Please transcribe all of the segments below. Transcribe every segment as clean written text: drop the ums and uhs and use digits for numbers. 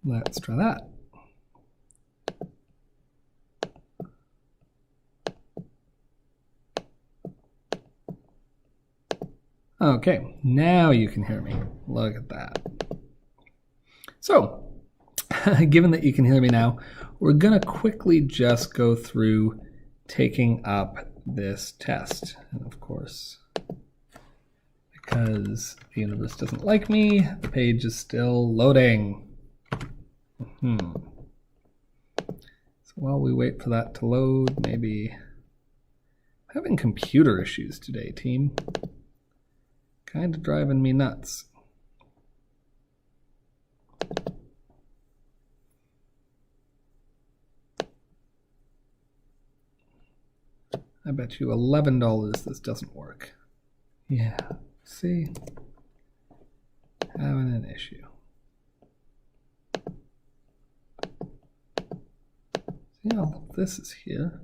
Let's try that. Okay, now you can hear me. Look at that. So, given that you can hear me now, we're going to quickly just go through taking up this test. And of course, because the universe doesn't like me, the page is still loading. So while we wait for that to load, maybe I'm having computer issues today, team. Kind of driving me nuts. I bet you $11 this doesn't work. Yeah, see? Having an issue. See, all of this is here.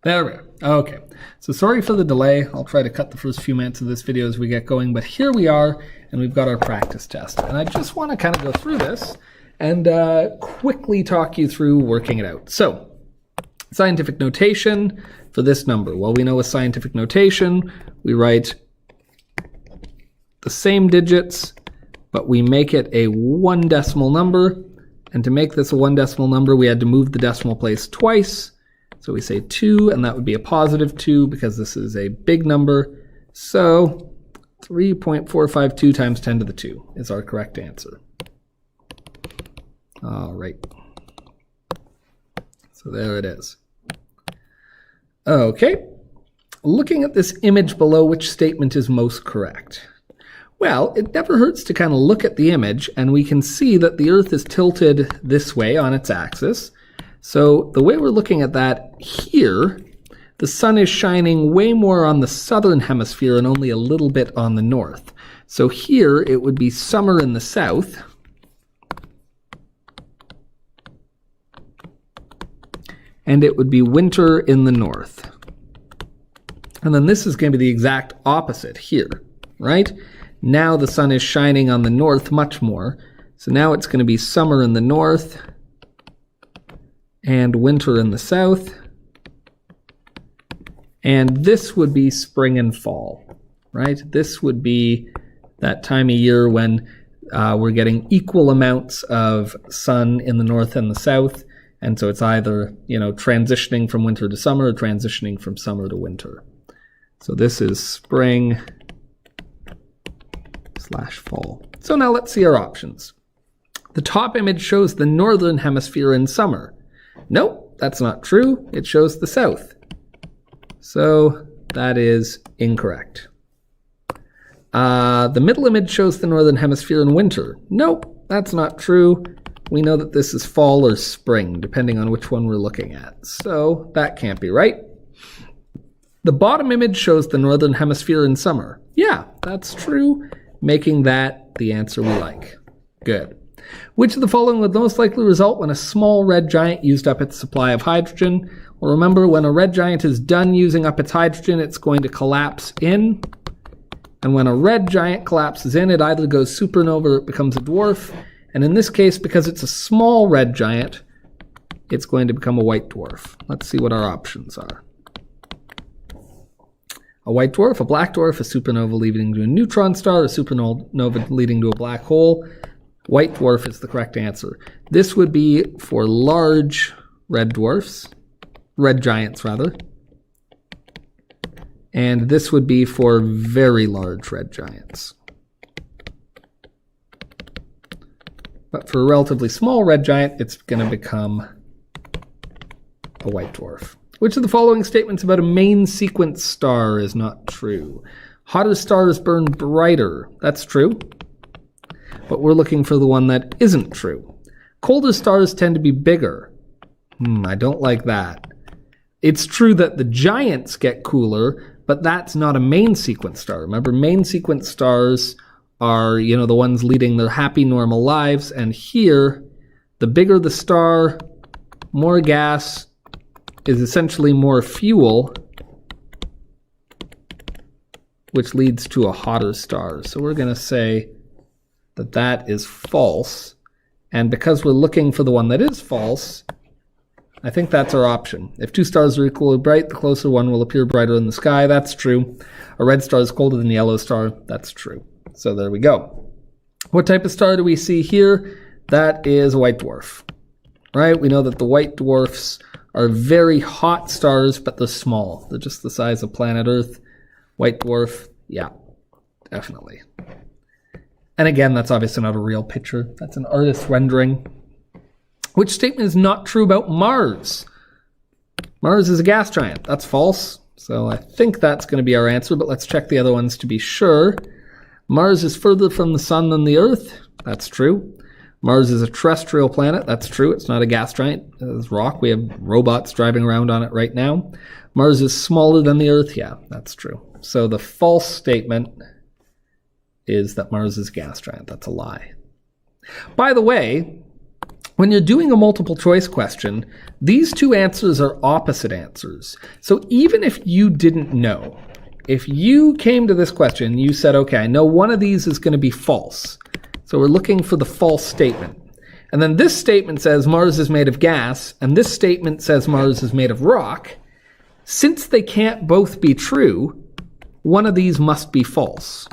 There we go. Okay, so sorry for the delay. I'll try to cut the first few minutes of this video as we get going, but here we are, and we've got our practice test. And I just want to kind of go through this and quickly talk you through working it out. So, scientific notation for this number. Well, we know with scientific notation, we write the same digits, but we make it a 1 decimal number. And to make this a 1 decimal number, we had to move the decimal place twice. So we say 2, and that would be a positive 2 because this is a big number. So 3.452 times 10 to the 2 is our correct answer. All right. So there it is. Okay. Looking at this image below, which statement is most correct? Well, it never hurts to kind of look at the image, and we can see that the Earth is tilted this way on its axis. So the way we're looking at that here, the sun is shining way more on the southern hemisphere and only a little bit on the north. So here it would be summer in the south. And it would be winter in the north. And then this is going to be the exact opposite here, right? Now the sun is shining on the north much more. So now it's going to be summer in the north and winter in the south. And this would be spring and fall, right? This would be that time of year when we're getting equal amounts of sun in the north and the south. And so it's either, transitioning from winter to summer or transitioning from summer to winter. So this is spring / fall. So now let's see our options. The top image shows the northern hemisphere in summer. Nope, that's not true. It shows the south. So that is incorrect. The middle image shows the northern hemisphere in winter. Nope, that's not true. We know that this is fall or spring, depending on which one we're looking at. So that can't be right. The bottom image shows the northern hemisphere in summer. Yeah, that's true, making that the answer we like. Good. Which of the following would most likely result when a small red giant used up its supply of hydrogen? Well, remember, when a red giant is done using up its hydrogen, it's going to collapse in. And when a red giant collapses in, it either goes supernova or it becomes a dwarf. And in this case, because it's a small red giant, it's going to become a white dwarf. Let's see what our options are. A white dwarf, a black dwarf, a supernova leading to a neutron star, a supernova leading to a black hole. White dwarf is the correct answer. This would be for large red dwarfs, red giants rather. And this would be for very large red giants. But for a relatively small red giant, it's going to become a white dwarf. Which of the following statements about a main sequence star is not true? Hotter stars burn brighter. That's true. But we're looking for the one that isn't true. Colder stars tend to be bigger. I don't like that. It's true that the giants get cooler, but that's not a main sequence star. Remember, main sequence stars are, the ones leading their happy, normal lives. And here, the bigger the star, more gas is essentially more fuel, which leads to a hotter star. So we're going to say that that is false. And because we're looking for the one that is false, I think that's our option. If two stars are equally bright, the closer one will appear brighter in the sky. That's true. A red star is colder than a yellow star. That's true. So there we go. What type of star do we see here? That is a white dwarf, right? We know that the white dwarfs are very hot stars, but they're small. They're just the size of planet Earth. White dwarf, yeah, definitely. And again, that's obviously not a real picture. That's an artist's rendering. Which statement is not true about Mars? Mars is a gas giant. That's false. So I think that's going to be our answer, but let's check the other ones to be sure. Mars is further from the sun than the Earth. That's true. Mars is a terrestrial planet. That's true. It's not a gas giant. It's rock. We have robots driving around on it right now. Mars is smaller than the Earth. Yeah, that's true. So the false statement is that Mars is a gas giant. That's a lie. By the way, when you're doing a multiple choice question, these two answers are opposite answers. So even if you didn't know, if you came to this question, you said, okay, I know one of these is going to be false. So we're looking for the false statement. And then this statement says Mars is made of gas, and this statement says Mars is made of rock. Since they can't both be true, one of these must be false.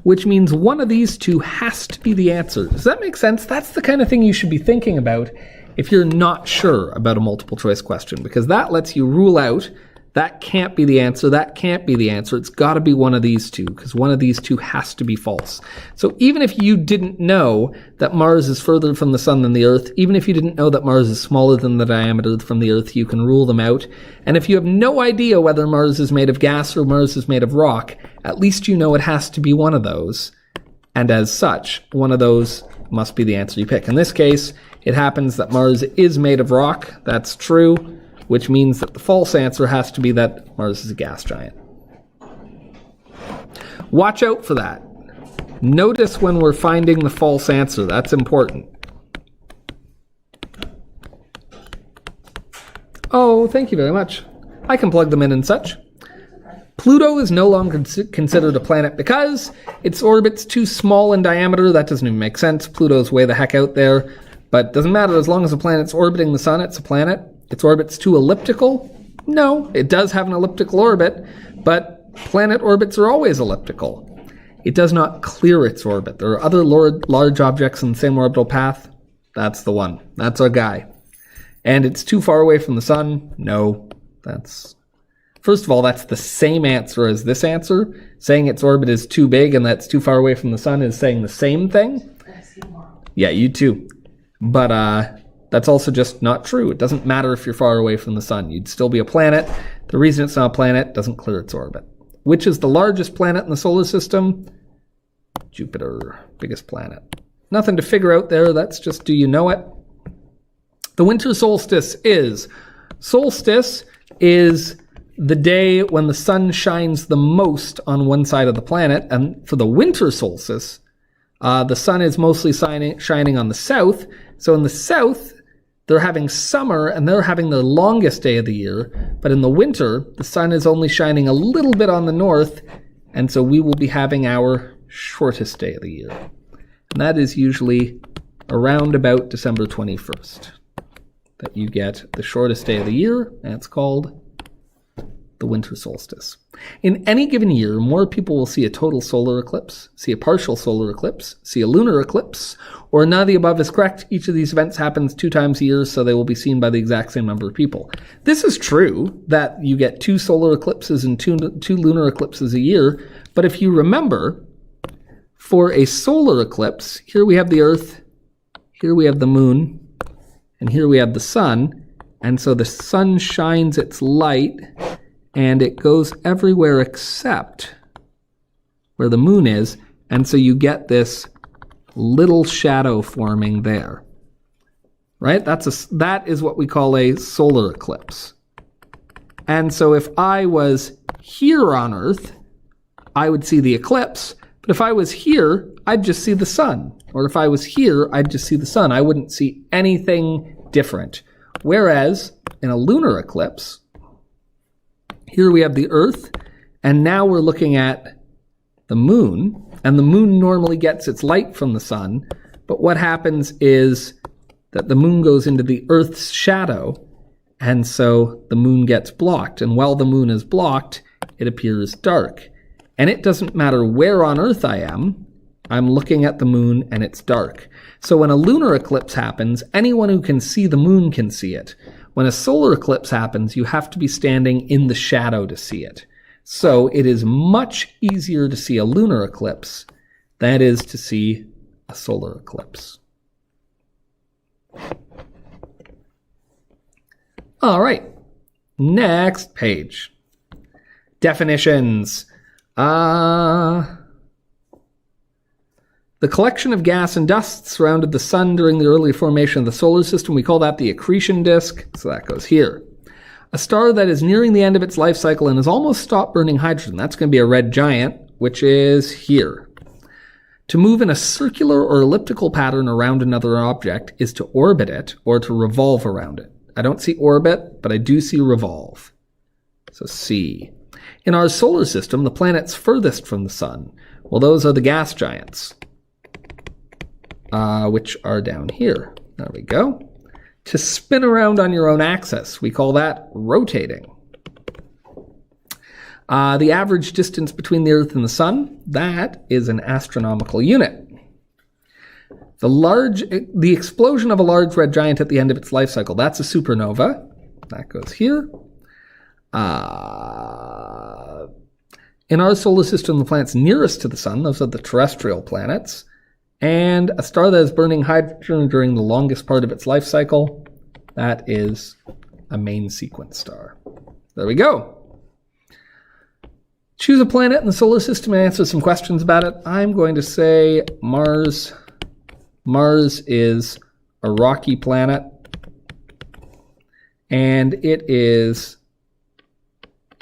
Which means one of these two has to be the answer. Does that make sense? That's the kind of thing you should be thinking about if you're not sure about a multiple choice question, because that lets you rule out that can't be the answer, that can't be the answer. It's got to be one of these two, because one of these two has to be false. So even if you didn't know that Mars is further from the sun than the Earth, even if you didn't know that Mars is smaller than the diameter from the Earth, you can rule them out. And if you have no idea whether Mars is made of gas or Mars is made of rock, at least you know it has to be one of those. And as such, one of those must be the answer you pick. In this case, it happens that Mars is made of rock. That's true, which means that the false answer has to be that Mars is a gas giant. Watch out for that. Notice when we're finding the false answer. That's important. Oh, thank you very much. I can plug them in and such. Pluto is no longer considered a planet because its orbit's too small in diameter. That doesn't even make sense. Pluto's way the heck out there. But it doesn't matter. As long as the planet's orbiting the sun, it's a planet. Its orbit's too elliptical? No, it does have an elliptical orbit, but planet orbits are always elliptical. It does not clear its orbit. There are other large objects in the same orbital path. That's the one. That's our guy. And it's too far away from the sun? No. First of all, that's the same answer as this answer. Saying its orbit is too big and that's too far away from the sun is saying the same thing. Yeah, you too. But that's also just not true. It doesn't matter if you're far away from the sun. You'd still be a planet. The reason it's not a planet doesn't clear its orbit. Which is the largest planet in the solar system? Jupiter, biggest planet. Nothing to figure out there. That's just, do you know it? The winter solstice is the day when the sun shines the most on one side of the planet. And for the winter solstice, the sun is mostly shining on the south. So in the south, they're having summer and they're having their longest day of the year. But in the winter, the sun is only shining a little bit on the north. And so we will be having our shortest day of the year. And that is usually around about December 21st that you get the shortest day of the year. And it's called the winter solstice. In any given year, more people will see a total solar eclipse, see a partial solar eclipse, see a lunar eclipse, or none of the above is correct. Each of these events happens 2 times a year, so they will be seen by the exact same number of people. This is true that you get 2 solar eclipses and two lunar eclipses a year, but if you remember, for a solar eclipse, here we have the Earth, here we have the moon, and here we have the sun, and so the sun shines its light and it goes everywhere except where the moon is, and so you get this little shadow forming there. Right? That is what we call a solar eclipse. And so if I was here on Earth, I would see the eclipse, but if I was here, I'd just see the sun. Or if I was here, I'd just see the sun. I wouldn't see anything different. Whereas in a lunar eclipse, here we have the Earth, and now we're looking at the moon, and the moon normally gets its light from the sun, but what happens is that the moon goes into the Earth's shadow, and so the moon gets blocked, and while the moon is blocked, it appears dark. And it doesn't matter where on Earth I am, I'm looking at the moon and it's dark. So when a lunar eclipse happens, anyone who can see the moon can see it. When a solar eclipse happens, you have to be standing in the shadow to see it. So it is much easier to see a lunar eclipse than it is to see a solar eclipse. All right, next page. Definitions. The collection of gas and dust surrounded the sun during the early formation of the solar system. We call that the accretion disk, so that goes here. A star that is nearing the end of its life cycle and has almost stopped burning hydrogen. That's going to be a red giant, which is here. To move in a circular or elliptical pattern around another object is to orbit it or to revolve around it. I don't see orbit, but I do see revolve. So C. In our solar system, the planets furthest from the sun, well, those are the gas giants, which are down here. There we go. To spin around on your own axis, we call that rotating. The average distance between the Earth and the sun, that is an astronomical unit. The explosion of a large red giant at the end of its life cycle, that's a supernova. That goes here. In our solar system, the planets nearest to the sun, those are the terrestrial planets. And a star that is burning hydrogen during the longest part of its life cycle, that is a main sequence star. There we go. Choose a planet in the solar system and answer some questions about it. I'm going to say Mars. Mars is a rocky planet, and it is,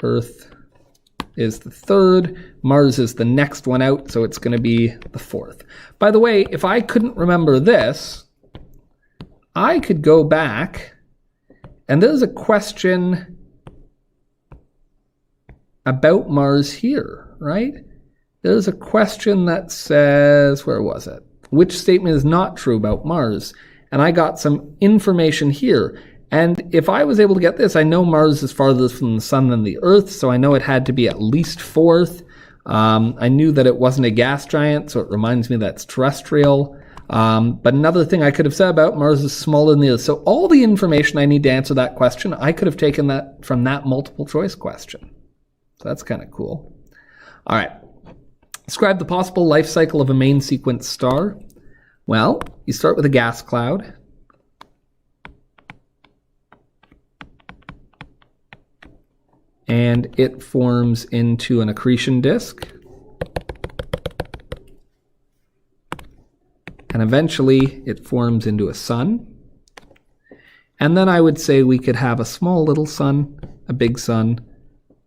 Earth is the third, Mars is the next one out, so it's going to be the fourth. By the way, if I couldn't remember this, I could go back, and there's a question about Mars here, right? There's a question that says, where was it? Which statement is not true about Mars? And I got some information here. And if I was able to get this, I know Mars is farther from the sun than the Earth, so I know it had to be at least fourth. I knew that it wasn't a gas giant, so it reminds me that's terrestrial. But another thing I could have said about Mars is smaller than the Earth. So all the information I need to answer that question, I could have taken that from that multiple choice question. So that's kind of cool. All right. Describe the possible life cycle of a main sequence star. Well, you start with a gas cloud. And it forms into an accretion disk. And eventually it forms into a sun. And then I would say we could have a small little sun, a big sun,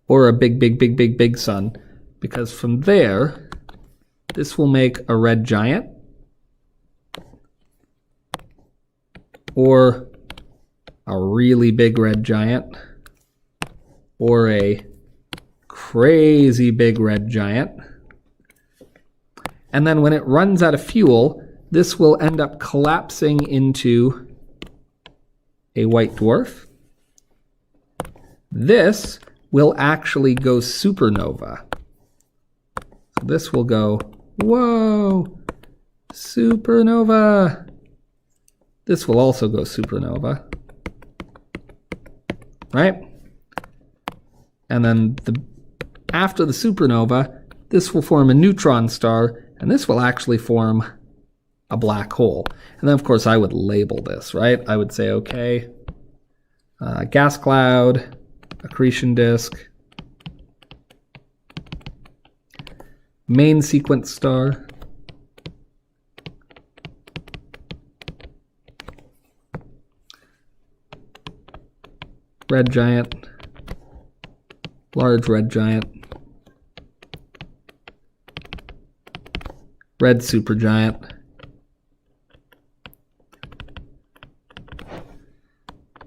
or a big sun, because from there, this will make a red giant, or a really big red giant, or a crazy big red giant. And then when it runs out of fuel, this will end up collapsing into a white dwarf. This will actually go supernova. So this will go, whoa, supernova. This will also go supernova, right? And then after the supernova, this will form a neutron star, and this will actually form a black hole. And then, of course, I would label this, right? I would say, okay, gas cloud, accretion disk, main sequence star, red giant, large red giant, red supergiant,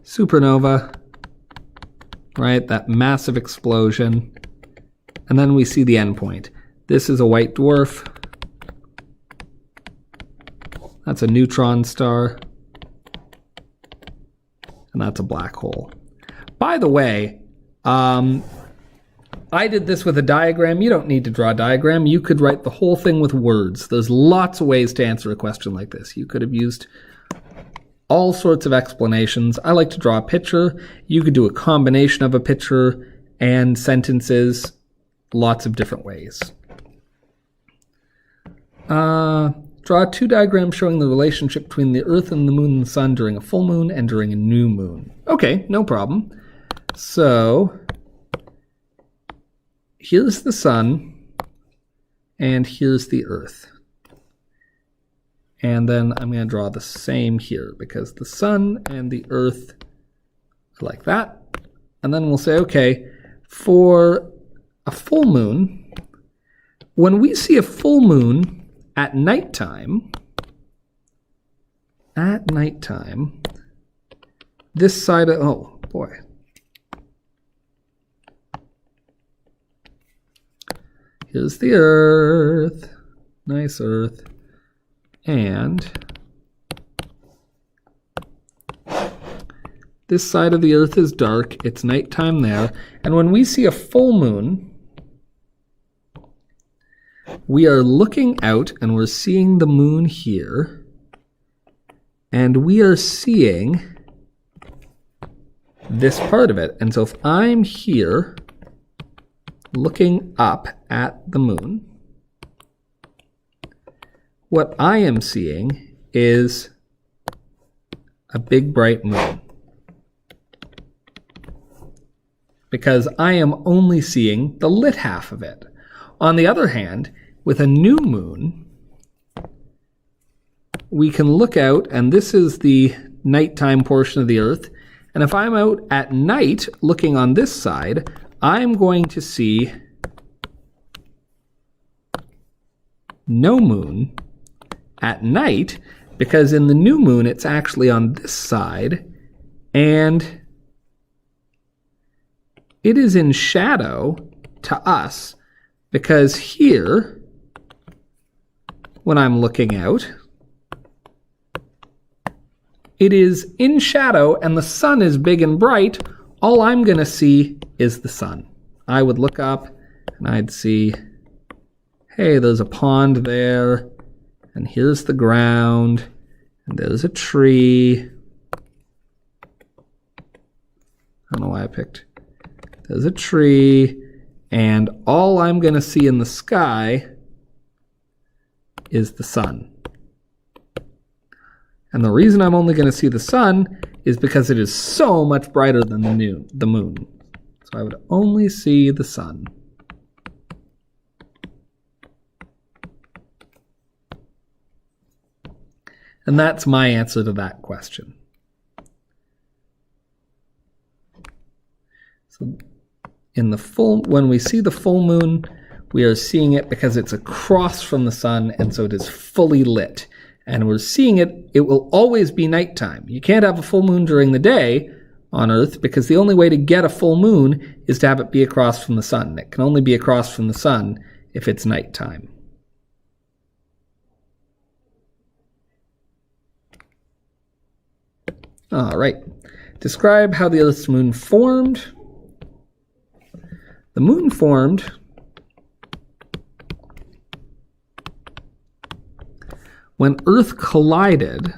supernova, right, that massive explosion, and then we see the endpoint. This is a white dwarf. That's a neutron star. And that's a black hole. By the way, I did this with a diagram. You don't need to draw a diagram. You could write the whole thing with words. There's lots of ways to answer a question like this. You could have used all sorts of explanations. I like to draw a picture. You could do a combination of a picture and sentences. Lots of different ways. Draw 2 diagrams showing the relationship between the Earth and the Moon and the Sun during a full moon and during a new moon. Okay, no problem. So here's the Sun, and here's the Earth. And then I'm going to draw the same here, because the Sun and the Earth are like that. And then we'll say, okay, for a full moon, when we see a full moon at nighttime, this side of, oh boy. Here's the Earth, nice Earth, and this side of the Earth is dark, it's nighttime there, and when we see a full moon, we are looking out and we're seeing the moon here, and we are seeing this part of it. And so if I'm here looking up at the moon, what I am seeing is a big bright moon, because I am only seeing the lit half of it. On the other hand, with a new moon, we can look out, and this is the nighttime portion of the Earth, and if I'm out at night looking on this side, I'm going to see no moon at night, because in the new moon it's actually on this side, and it is in shadow to us, because here, when I'm looking out, it is in shadow and the sun is big and bright. All I'm going to see is the sun. I would look up and I'd see, hey, there's a pond there, and here's the ground, and there's a tree. I don't know why I picked. There's a tree, and all I'm going to see in the sky is the sun. And the reason I'm only going to see the sun is because it is so much brighter than the moon. So I would only see the sun. And that's my answer to that question. So when we see the full moon, we are seeing it because it's across from the sun, and so it is fully lit. And we're seeing it, it will always be nighttime. You can't have a full moon during the day on Earth, because the only way to get a full moon is to have it be across from the sun. It can only be across from the sun if it's nighttime. All right. Describe how the Earth's moon formed. The moon formed when Earth collided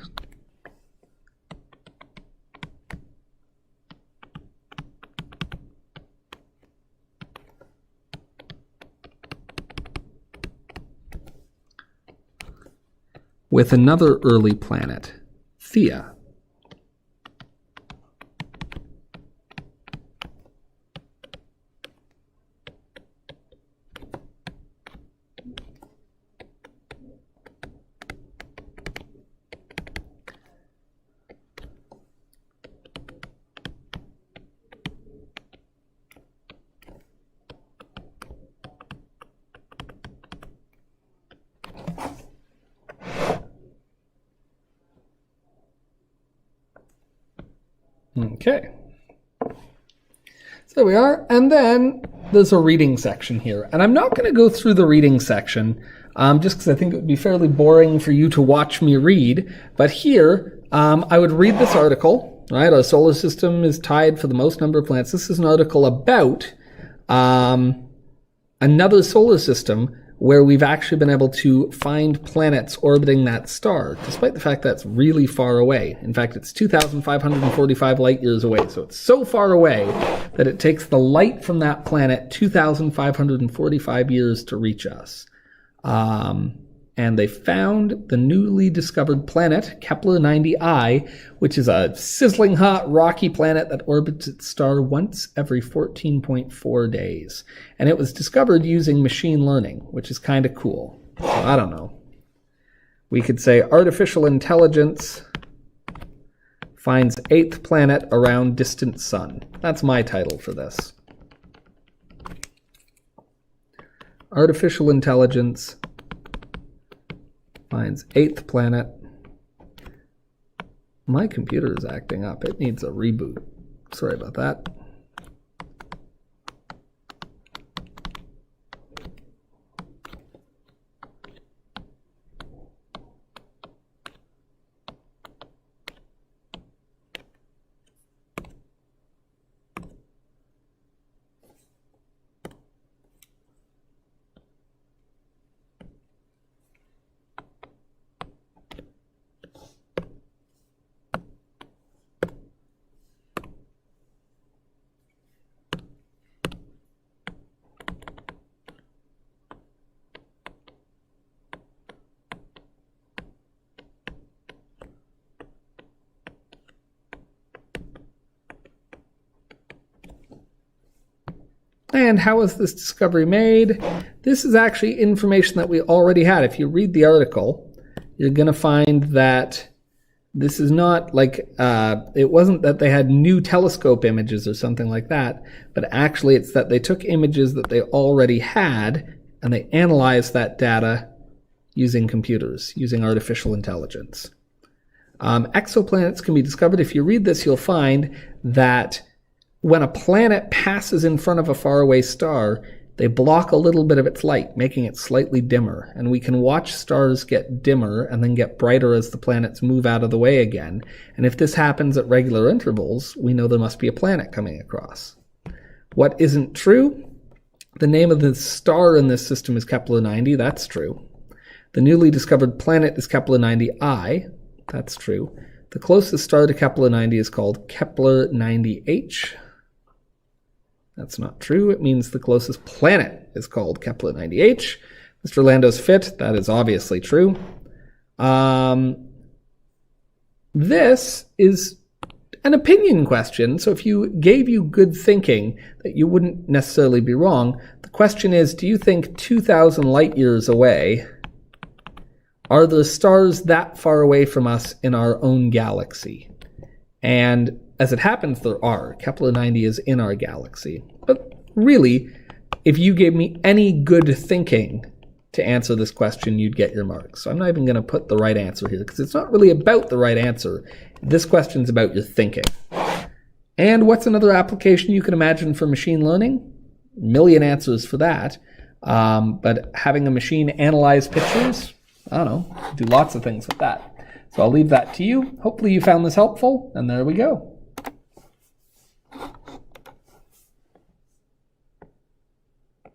with another early planet, Theia. Okay. There we are. And then there's a reading section here. And I'm not going to go through the reading section just because I think it would be fairly boring for you to watch me read. But here, I would read this article, right? Our solar system is tied for the most number of planets. This is an article about another solar system where we've actually been able to find planets orbiting that star, despite the fact that's really far away. In fact, it's 2,545 light years away. So it's so far away that it takes the light from that planet 2,545 years to reach us. And they found the newly discovered planet, Kepler-90I, which is a sizzling hot rocky planet that orbits its star once every 14.4 days. And it was discovered using machine learning, which is kind of cool. So I don't know. We could say artificial intelligence finds 8th planet around distant sun. That's my title for this. Artificial intelligence finds 8th planet. My computer is acting up. It needs a reboot. Sorry about that. And how was this discovery made? This is actually information that we already had. If you read the article, you're going to find that this is not like, it wasn't that they had new telescope images or something like that, but actually it's that they took images that they already had and they analyzed that data using computers, using artificial intelligence. Exoplanets can be discovered. If you read this, you'll find that when a planet passes in front of a faraway star, they block a little bit of its light, making it slightly dimmer. And we can watch stars get dimmer and then get brighter as the planets move out of the way again. And if this happens at regular intervals, we know there must be a planet coming across. What isn't true? The name of the star in this system is Kepler-90. That's true. The newly discovered planet is Kepler-90I. That's true. The closest star to Kepler-90 is called Kepler-90H. That's not true. It means the closest planet is called Kepler-90H. Mr. Lando's fit, that is obviously true. This is an opinion question, so if you gave you good thinking, that you wouldn't necessarily be wrong. The question is, do you think 2,000 light years away, are the stars that far away from us in our own galaxy? And as it happens, there are. Kepler-90 is in our galaxy. But really, if you gave me any good thinking to answer this question, you'd get your marks. So I'm not even going to put the right answer here, because it's not really about the right answer. This question's about your thinking. And what's another application you can imagine for machine learning? A million answers for that. But having a machine analyze pictures, I don't know, do lots of things with that. So I'll leave that to you. Hopefully you found this helpful, and there we go.